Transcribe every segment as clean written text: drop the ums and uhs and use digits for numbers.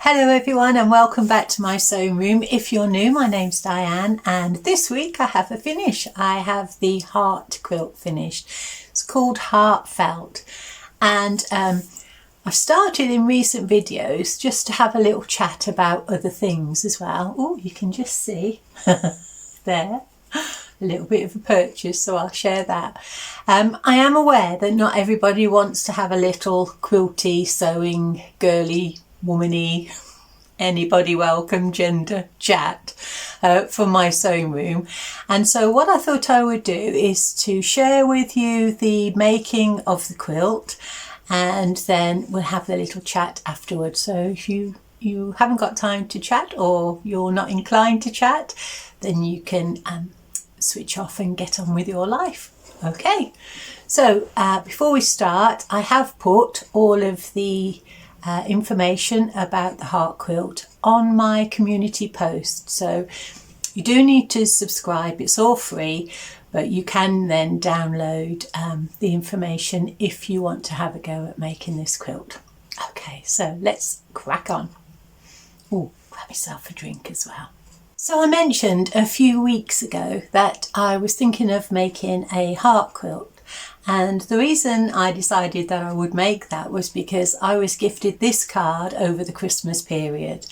Hello everyone and welcome back to my sewing room. If you're new, my name's Diane and this week I have a finish. I have the heart quilt finished. It's called Heartfelt, and I've started in recent videos just to have a little chat about other things as well. Oh, you can just see there a little bit of a purchase, so I'll share that. I am aware that not everybody wants to have a little quilty, sewing, girly, womany, anybody welcome gender chat from my sewing room. And so what I thought I would do is to share with you the making of the quilt, and then we'll have a little chat afterwards. So if you haven't got time to chat or you're not inclined to chat, then you can switch off and get on with your life. Okay, so before we start, I have put all of the information about the heart quilt on my community post, so you do need to subscribe. It's all free, but you can then download the information if you want to have a go at making this quilt. Okay, so let's crack on. Oh, grab myself a drink as well. So I mentioned a few weeks ago that I was thinking of making a heart quilt. And the reason I decided that I would make that was because I was gifted this card over the Christmas period,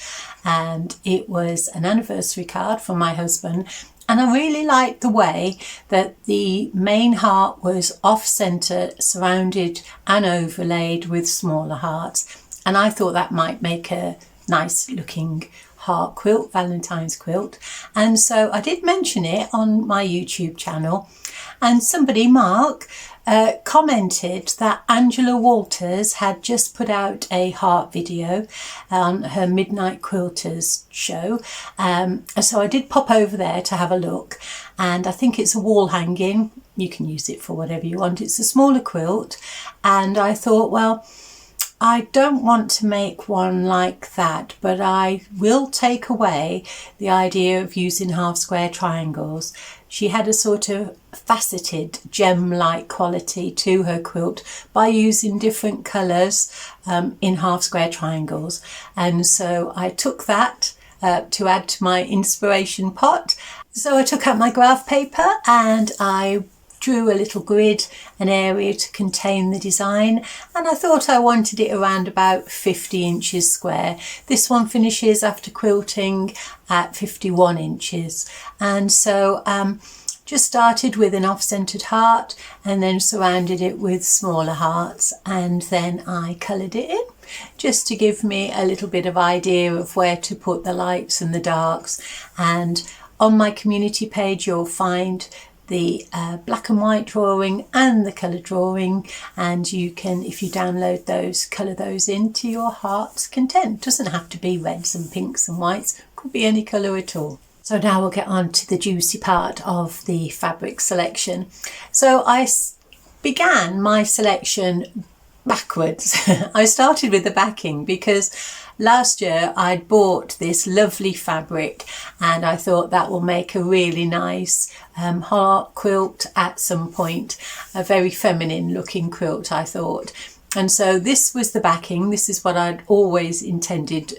and it was an anniversary card from my husband, and I really liked the way that the main heart was off-centre, surrounded and overlaid with smaller hearts, and I thought that might make a nice looking heart quilt, Valentine's quilt. And so I did mention it on my YouTube channel, and somebody, Mark, commented that Angela Walters had just put out a heart video on her Midnight Quilters show. So I did pop over there to have a look, and I think it's a wall hanging. You can use it for whatever you want. It's a smaller quilt, and I thought, well, I don't want to make one like that, but I will take away the idea of using half square triangles. She had a sort of faceted gem-like quality to her quilt by using different colours in half square triangles. And so I took that to add to my inspiration pot. So I took out my graph paper and I drew a little grid, an area to contain the design, and I thought I wanted it around about 50 inches square. This one finishes after quilting at 51 inches, and so just started with an off-centered heart and then surrounded it with smaller hearts, and then I coloured it in just to give me a little bit of idea of where to put the lights and the darks. And on my community page you'll find the black and white drawing and the colour drawing, and you can, if you download those, colour those into your heart's content. Doesn't have to be reds and pinks and whites, could be any colour at all. So now we'll get on to the juicy part of the fabric selection. So I began my selection backwards. I started with the backing because last year I'd bought this lovely fabric and I thought that will make a really nice heart quilt at some point, a very feminine looking quilt, I thought. And so this was the backing. This is what I'd always intended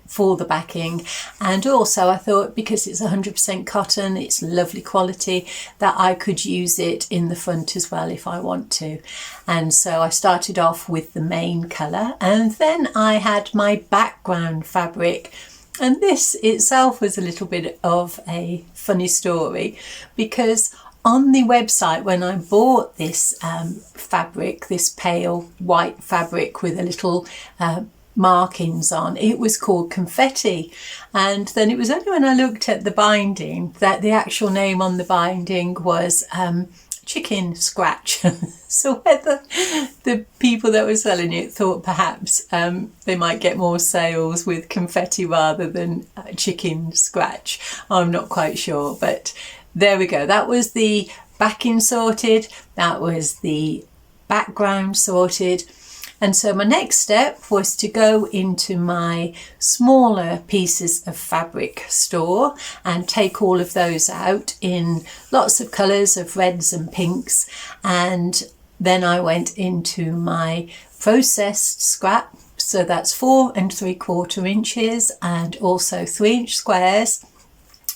for the backing. And also I thought, because it's 100% cotton, it's lovely quality, that I could use it in the front as well if I want to. And so I started off with the main colour, and then I had my background fabric. And this itself was a little bit of a funny story, because on the website, when I bought this fabric, this pale white fabric with a little markings on, it was called Confetti. And then it was only when I looked at the binding that the actual name on the binding was Chicken Scratch. So whether the people that were selling it thought perhaps they might get more sales with confetti rather than Chicken Scratch, I'm not quite sure, but there we go. That was the backing sorted, that was the background sorted. And so my next step was to go into my smaller pieces of fabric store and take all of those out in lots of colours of reds and pinks. And then I went into my processed scrap So that's 4 3/4 inches and also 3-inch squares.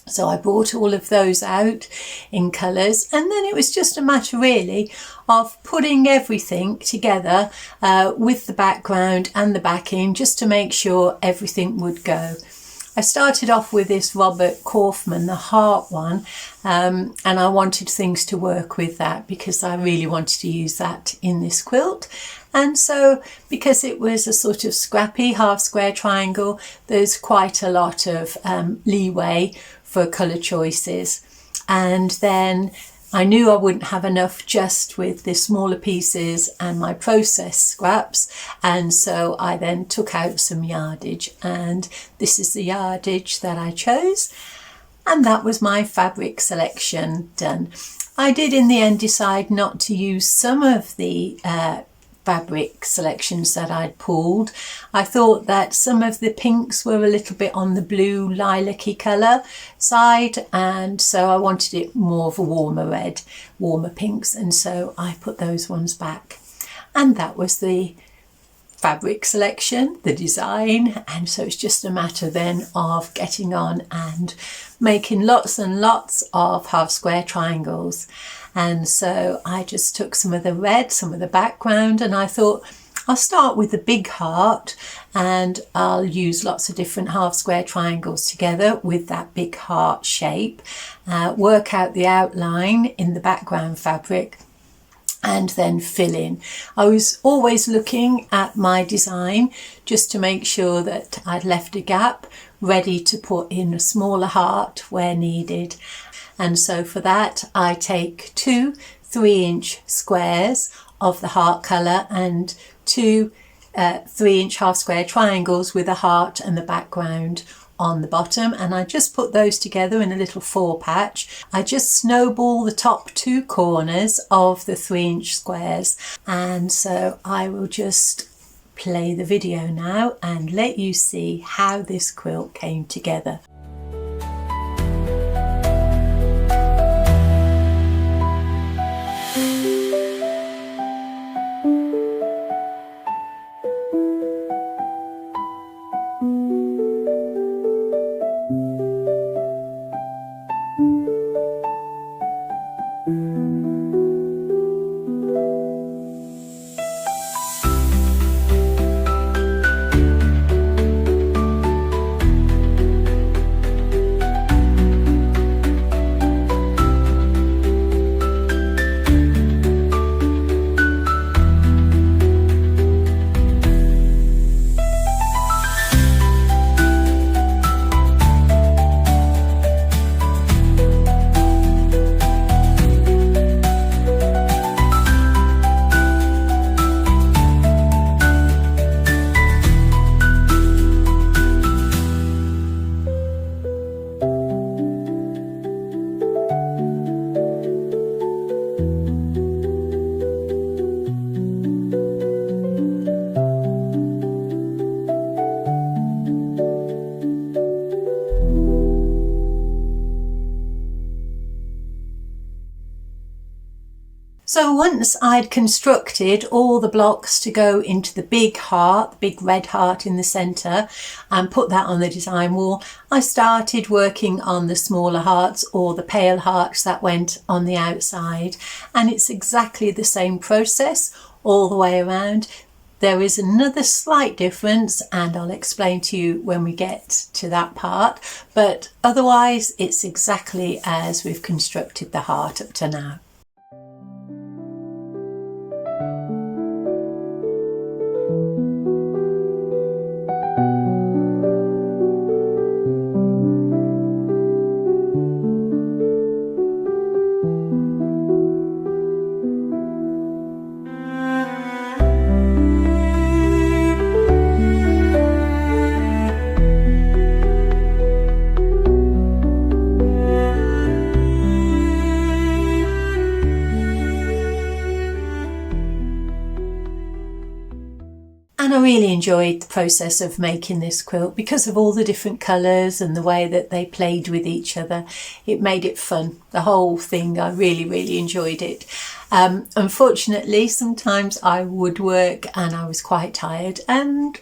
So I brought all of those out in colours, and then it was just a matter really of putting everything together with the background and the backing, just to make sure everything would go. I started off with this Robert Kaufman, the heart one, and I wanted things to work with that because I really wanted to use that in this quilt. And so because it was a sort of scrappy half square triangle, there's quite a lot of leeway for colour choices. And then I knew I wouldn't have enough just with the smaller pieces and my process scraps, and so I then took out some yardage, and this is the yardage that I chose, and that was my fabric selection done. I did in the end decide not to use some of the fabric selections that I'd pulled. I thought that some of the pinks were a little bit on the blue lilac-y colour side, and so I wanted it more of a warmer red, warmer pinks, and so I put those ones back. And that was the fabric selection, the design, and so it's just a matter then of getting on and making lots and lots of half square triangles. And so I just took some of the red, some of the background, and I thought I'll start with the big heart, and I'll use lots of different half square triangles together with that big heart shape, work out the outline in the background fabric, and then fill in. I was always looking at my design just to make sure that I'd left a gap ready to put in a smaller heart where needed. And so for that I take 2 3-inch squares of the heart colour and 2 3-inch half square triangles with a heart and the background on the bottom, and I just put those together in a little 4 patch. I just snowball the top 2 corners of the 3-inch squares, and so I will just play the video now and let you see how this quilt came together. So once I'd constructed all the blocks to go into the big heart, the big red heart in the centre, and put that on the design wall, I started working on the smaller hearts or the pale hearts that went on the outside. And it's exactly the same process all the way around. There is another slight difference, and I'll explain to you when we get to that part, but otherwise it's exactly as we've constructed the heart up to now. And I really enjoyed the process of making this quilt because of all the different colours and the way that they played with each other. It made it fun. The whole thing, I really enjoyed it. Unfortunately, sometimes I would work and I was quite tired, and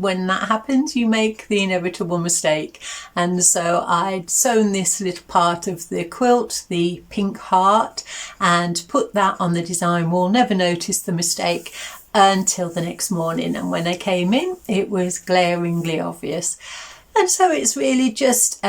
when that happens, you make the inevitable mistake. And so I'd sewn this little part of the quilt, the pink heart, and put that on the design wall. Never noticed the mistake until the next morning, and when I came in it was glaringly obvious. And so it's really just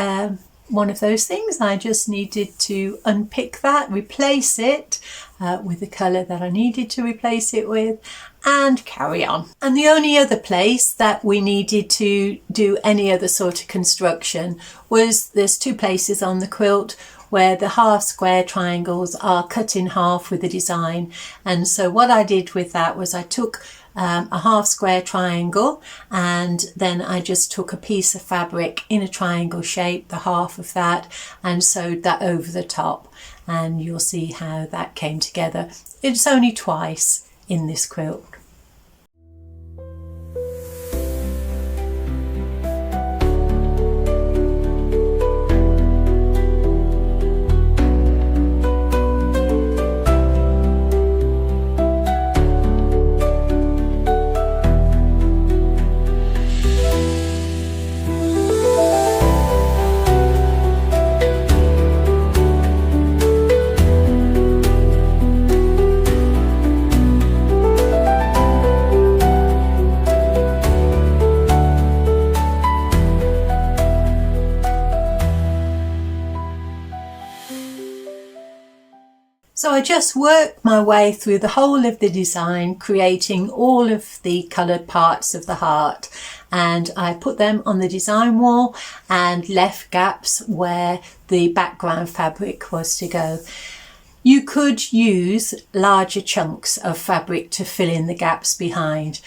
one of those things. I just needed to unpick that, replace it with the colour that I needed to replace it with, and carry on. And the only other place that we needed to do any other sort of construction was, there's two places on the quilt where the half square triangles are cut in half with the design. And so what I did with that was I took a half square triangle, and then I just took a piece of fabric in a triangle shape, the half of that, and sewed that over the top, and you'll see how that came together. It's only twice in this quilt. So I just worked my way through the whole of the design, creating all of the coloured parts of the heart, and I put them on the design wall and left gaps where the background fabric was to go. You could use larger chunks of fabric to fill in the gaps behind.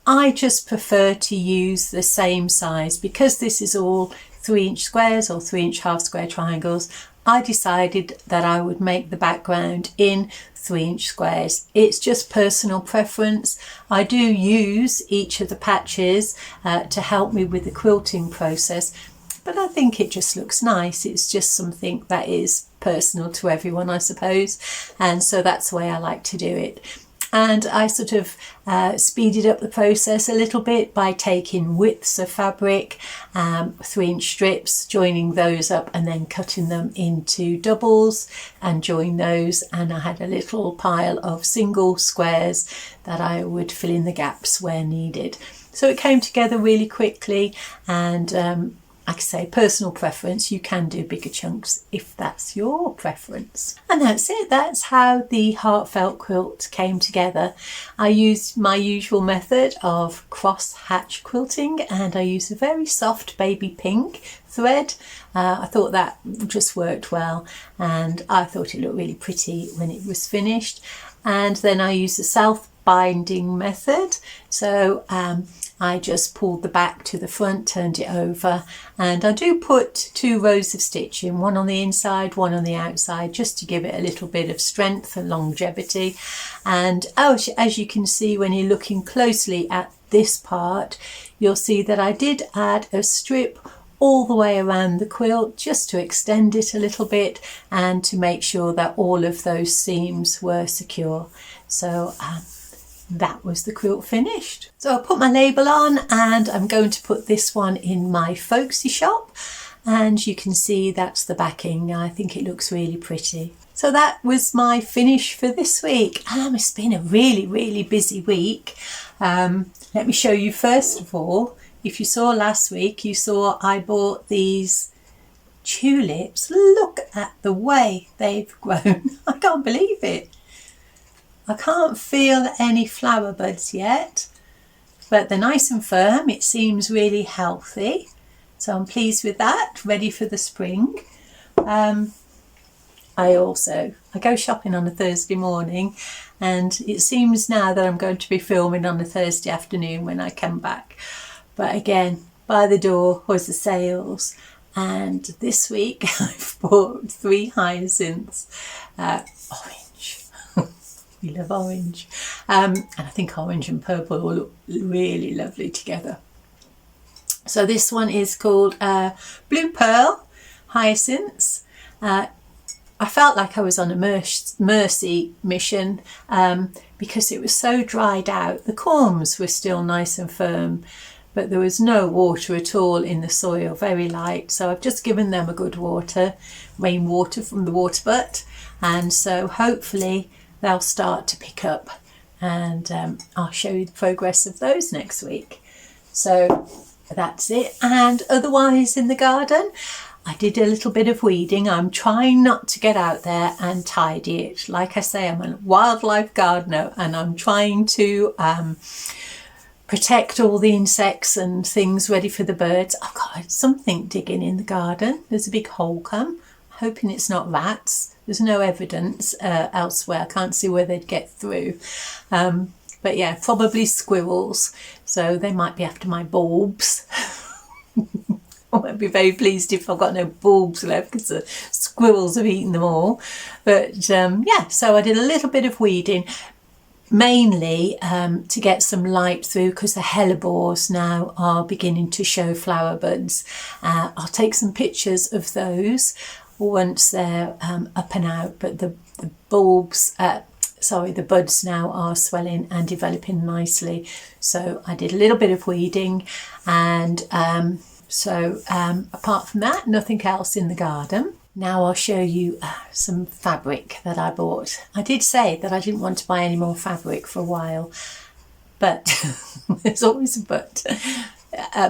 I just prefer to use the same size because this is all 3-inch squares or 3-inch half square triangles. I decided that I would make the background in 3-inch squares. It's just personal preference. I do use each of the patches to help me with the quilting process, but I think it just looks nice. It's just something that is personal to everyone, I suppose, and so that's the way I like to do it. And I sort of speeded up the process a little bit by taking widths of fabric, 3-inch strips, joining those up and then cutting them into doubles and join those, and I had a little pile of single squares that I would fill in the gaps where needed. So it came together really quickly, and like I say, personal preference. You can do bigger chunks if that's your preference. And that's it. That's how the heartfelt quilt came together. I used my usual method of cross hatch quilting, and I used a very soft baby pink thread. I thought that just worked well, and I thought it looked really pretty when it was finished. And then I used the self binding method. So I just pulled the back to the front, turned it over, and I do put 2 rows of stitching, one on the inside, one on the outside, just to give it a little bit of strength and longevity. And as you can see when you're looking closely at this part, you'll see that I did add a strip all the way around the quilt just to extend it a little bit and to make sure that all of those seams were secure. So that was the quilt finished. So I put my label on, and I'm going to put this one in my folksy shop, and you can see that's the backing. I think it looks really pretty. So that was my finish for this week. It's been a really busy week. Let me show you first of all. If you saw last week, you saw I bought these tulips. Look at the way they've grown. I can't believe it. I can't feel any flower buds yet, but they're nice and firm. It seems really healthy, so I'm pleased with that. Ready for the spring. I go shopping on a Thursday morning, and it seems now that I'm going to be filming on a Thursday afternoon when I come back. But again, by the door was the sales, and this week I've bought 3 hyacinths, orange. We love orange, and I think orange and purple will look really lovely together. So this one is called Blue Pearl Hyacinths. I felt like I was on a mercy mission because it was so dried out. The corms were still nice and firm, but there was no water at all in the soil, very light. So I've just given them a good rainwater from the water butt, and so hopefully they'll start to pick up, and I'll show you the progress of those next week. So that's it. And otherwise in the garden, I did a little bit of weeding. I'm trying not to get out there and tidy it. Like I say, I'm a wildlife gardener, and I'm trying to protect all the insects and things ready for the birds. I've got something digging in the garden. There's a big hole come. Hoping it's not rats. There's no evidence elsewhere. I can't see where they'd get through. But yeah, probably squirrels. So they might be after my bulbs. I won't be very pleased if I've got no bulbs left because the squirrels have eaten them all. But yeah, so I did a little bit of weeding, mainly to get some light through, because the hellebores now are beginning to show flower buds. I'll take some pictures of those once they're up and out, but the bulbs, the buds now are swelling and developing nicely. So I did a little bit of weeding, and apart from that, nothing else in the garden. Now I'll show you some fabric that I bought. I did say that I didn't want to buy any more fabric for a while, but there's always a but.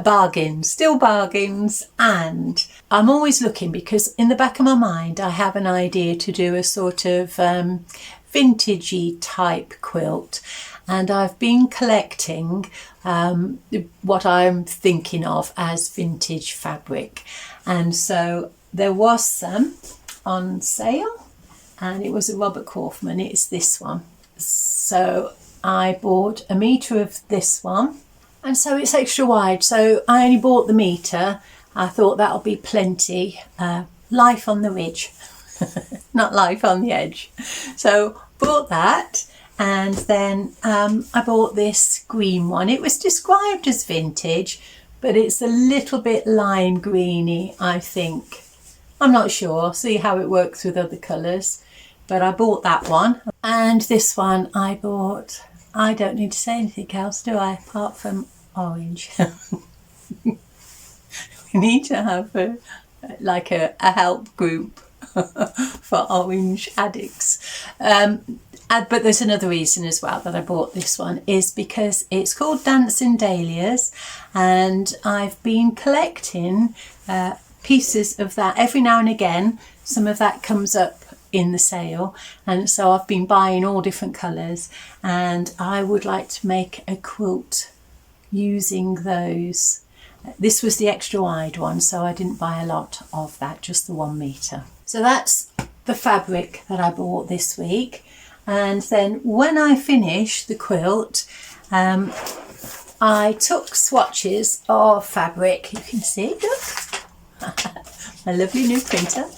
Bargains, still bargains, and I'm always looking, because in the back of my mind I have an idea to do a sort of vintagey type quilt, and I've been collecting what I'm thinking of as vintage fabric, and so there was some on sale, and it was a Robert Kaufman. It's this one. So I bought a metre of this one, and so it's extra wide, so I only bought the metre. I thought that'll be plenty. Life on the ridge, not life on the edge. So bought that, and then I bought this green one. It was described as vintage, but it's a little bit lime greeny, I think. I'm not sure, see how it works with other colours, but I bought that one. And this one I bought, I don't need to say anything else, do I, apart from orange. We need to have a help group for orange addicts. But there's another reason as well that I bought this one, is because it's called Dancing Dahlias, and I've been collecting pieces of that. Every now and again some of that comes up in the sale, and so I've been buying all different colours, and I would like to make a quilt using those. This was the extra wide one, so I didn't buy a lot of that, just the 1 metre. So that's the fabric that I bought this week. And then when I finished the quilt, I took swatches of fabric. You can see, look, a lovely new printer.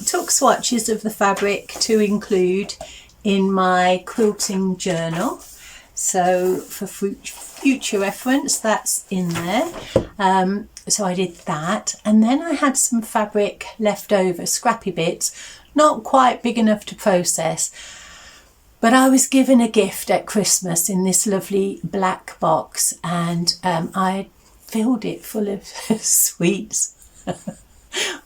Took swatches of the fabric to include in my quilting journal. So for future reference, that's in there. So I did that, and then I had some fabric left over, scrappy bits, not quite big enough to process. But I was given a gift at Christmas in this lovely black box, and I filled it full of sweets.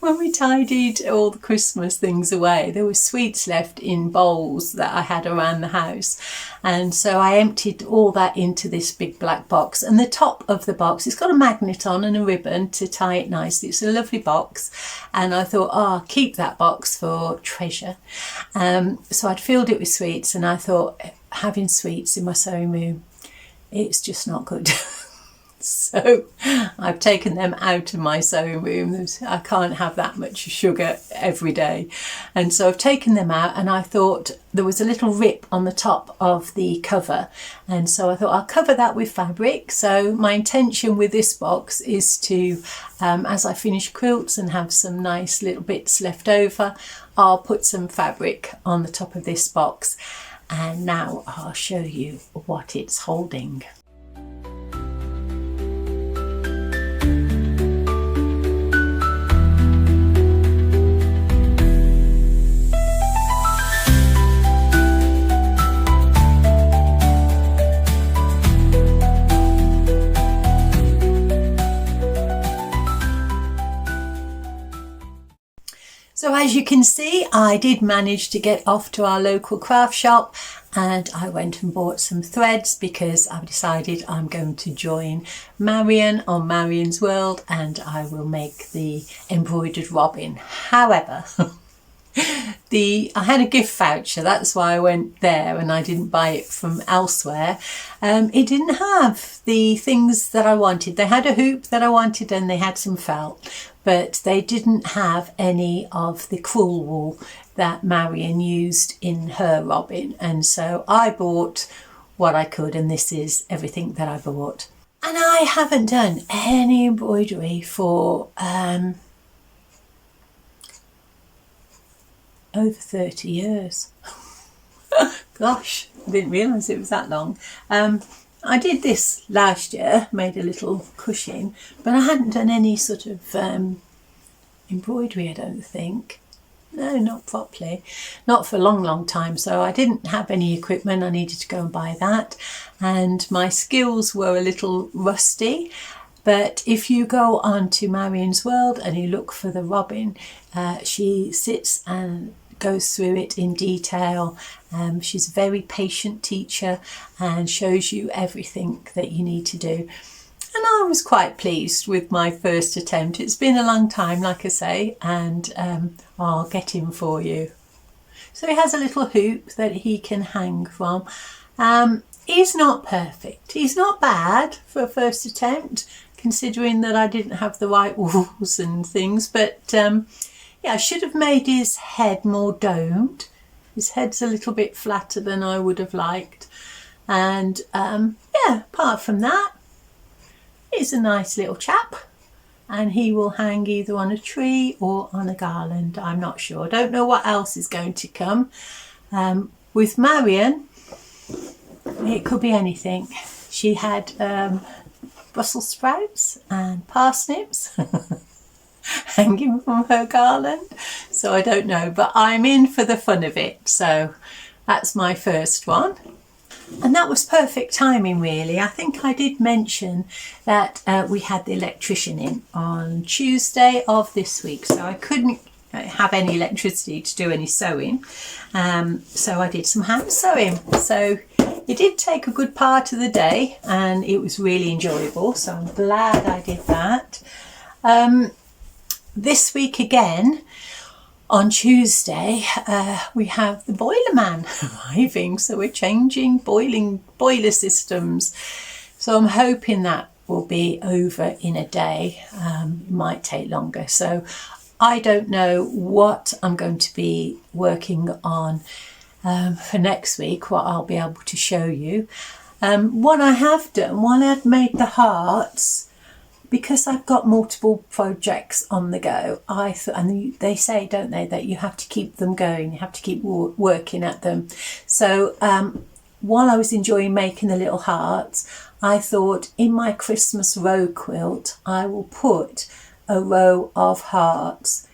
When we tidied all the Christmas things away, there were sweets left in bowls that I had around the house. And so I emptied all that into this big black box. And the top of the box, it's got a magnet on and a ribbon to tie it nicely. It's a lovely box. And I thought, I'll keep that box for treasure. So I'd filled it with sweets, and I thought, having sweets in my sewing room, it's just not good. So I've taken them out of my sewing room. I can't have that much sugar every day. And so I've taken them out, and I thought there was a little rip on the top of the cover. And so I thought I'll cover that with fabric. So my intention with this box is to, as I finish quilts and have some nice little bits left over, I'll put some fabric on the top of this box. And now I'll show you what it's holding. So as you can see, I did manage to get off to our local craft shop, and I went and bought some threads because I've decided I'm going to join Marion on Marion's World and I will make the embroidered robin. However, I had a gift voucher, that's why I went there and I didn't buy it from elsewhere. It didn't have the things that I wanted. They had a hoop that I wanted and they had some felt, but they didn't have any of the crewel wool that Marion used in her robin, and so I bought what I could, and this is everything that I bought. And I haven't done any embroidery for over 30 years. Gosh, I didn't realise it was that long. I did this last year, made a little cushion, but I hadn't done any sort of embroidery, I don't think. No, not properly. Not for a long time. So I didn't have any equipment. I needed to go and buy that. And my skills were a little rusty. But if you go on to Marion's World and you look for the robin, she sits and goes through it in detail. She's a very patient teacher and shows you everything that you need to do. And I was quite pleased with my first attempt. It's been a long time, like I say, and I'll get him for you. So he has a little hoop that he can hang from. He's not perfect. He's not bad for a first attempt, considering that I didn't have the white walls and things. But yeah, I should have made his head more domed. His head's a little bit flatter than I would have liked. And yeah, apart from that, he's a nice little chap, and he will hang either on a tree or on a garland. I'm not sure. I don't know what else is going to come. With Marion, it could be anything. She had Brussels sprouts and parsnips hanging from her garland. So I don't know, but I'm in for the fun of it. So that's my first one. And that was perfect timing, really. I think I did mention that we had the electrician in on Tuesday of this week, so I couldn't have any electricity to do any sewing. So I did some hand sewing. So it did take a good part of the day and it was really enjoyable. So I'm glad I did that. This week again, on Tuesday, we have the boiler man arriving, so we're changing boiler systems. So I'm hoping that will be over in a day. It might take longer. So I don't know what I'm going to be working on for next week, what I'll be able to show you. What I have done, while I've made the hearts, because I've got multiple projects on the go, and they say, don't they, that you have to keep them going, you have to keep working at them. So while I was enjoying making the little hearts, I thought in my Christmas row quilt, I will put a row of hearts.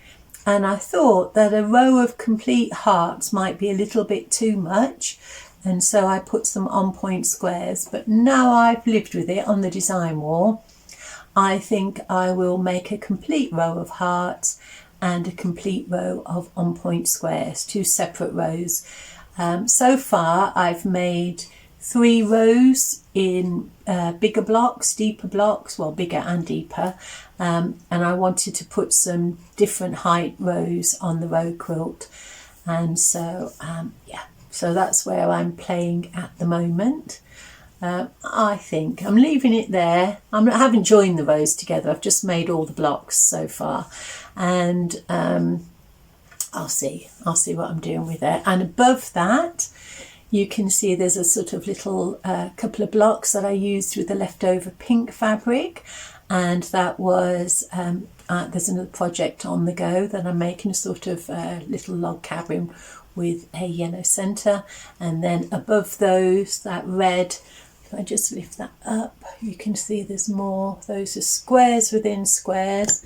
And I thought that a row of complete hearts might be a little bit too much. And so I put some on-point squares. But now I've lived with it on the design wall, I think I will make a complete row of hearts and a complete row of on-point squares, 2 separate rows. So far I've made 3 rows in bigger blocks, deeper blocks, well, bigger and deeper. And I wanted to put some different height rows on the row quilt. And so, yeah, so that's where I'm playing at the moment. I think I'm leaving it there. I haven't joined the rows together. I've just made all the blocks so far, and I'll see what I'm doing with it. And above that, you can see there's a sort of little couple of blocks that I used with the leftover pink fabric, and that was there's another project on the go that I'm making, a sort of little log cabin with a yellow centre, and then above those, that red. If I just lift that up, you can see there's more. Those are squares within squares.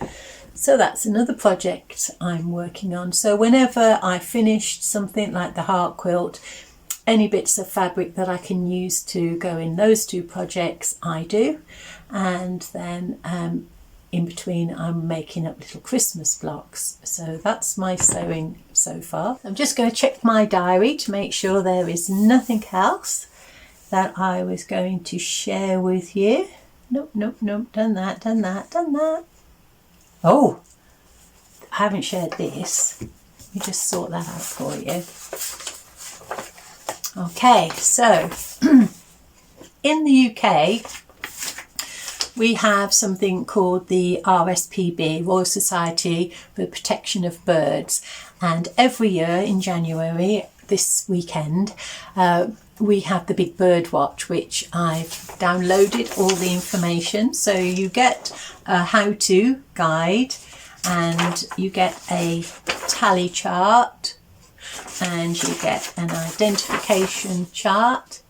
So that's another project I'm working on. So whenever I finished something like the heart quilt, any bits of fabric that I can use to go in those 2 projects, I do. And then in between I'm making up little Christmas blocks. So that's my sewing so far. I'm just going to check my diary to make sure there is nothing else that I was going to share with you. Nope, nope, nope, done that, done that, done that. Oh, I haven't shared this. Let me just sort that out for you. Okay, so in the UK, we have something called the RSPB, Royal Society for the Protection of Birds. And every year in January, this weekend, we have the big bird watch, which I've downloaded all the information. So you get a how-to guide and you get a tally chart and you get an identification chart.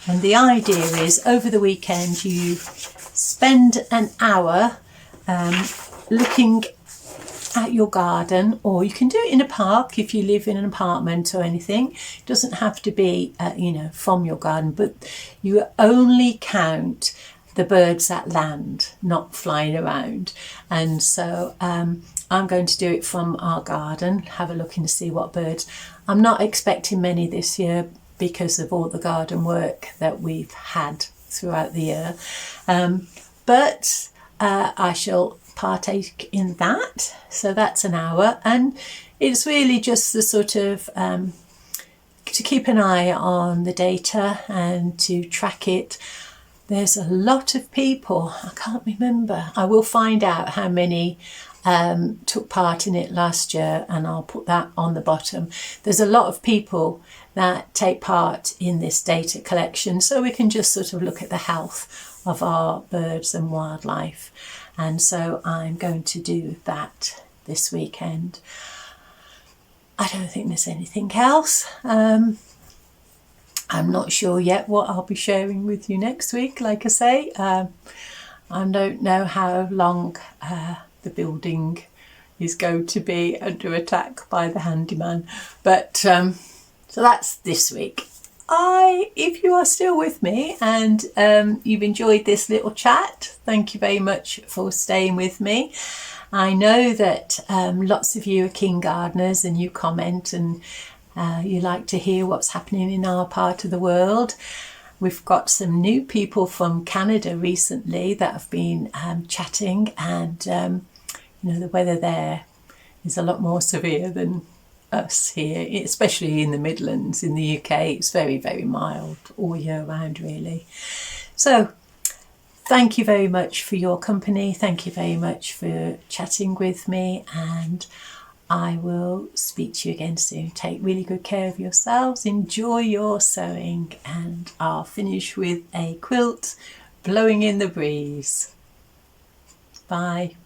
And the idea is over the weekend you spend an hour looking at your garden, or you can do it in a park if you live in an apartment or anything. It doesn't have to be from your garden, but you only count the birds that land, not flying around. And so I'm going to do it from our garden, have a look and see what birds. I'm not expecting many this year because of all the garden work that we've had throughout the year, but I shall partake in that. So that's an hour, and it's really just the sort of to keep an eye on the data and to track it. There's a lot of people, I can't remember, I will find out how many took part in it last year, and I'll put that on the bottom. There's a lot of people that take part in this data collection, so we can just sort of look at the health of our birds and wildlife. And so I'm going to do that this weekend. I don't think there's anything else. I'm not sure yet what I'll be sharing with you next week. Like I say, I don't know how long the building is going to be under attack by the handyman. But so that's this week. If you are still with me and you've enjoyed this little chat, thank you very much for staying with me. I know that lots of you are keen gardeners and you comment and you like to hear what's happening in our part of the world. We've got some new people from Canada recently that have been chatting, and the weather there is a lot more severe than us here, especially in the Midlands. In the UK, it's very, very mild all year round, really. So thank you very much for your company. Thank you very much for chatting with me, and I will speak to you again soon. Take really good care of yourselves. Enjoy your sewing, and I'll finish with a quilt blowing in the breeze. Bye.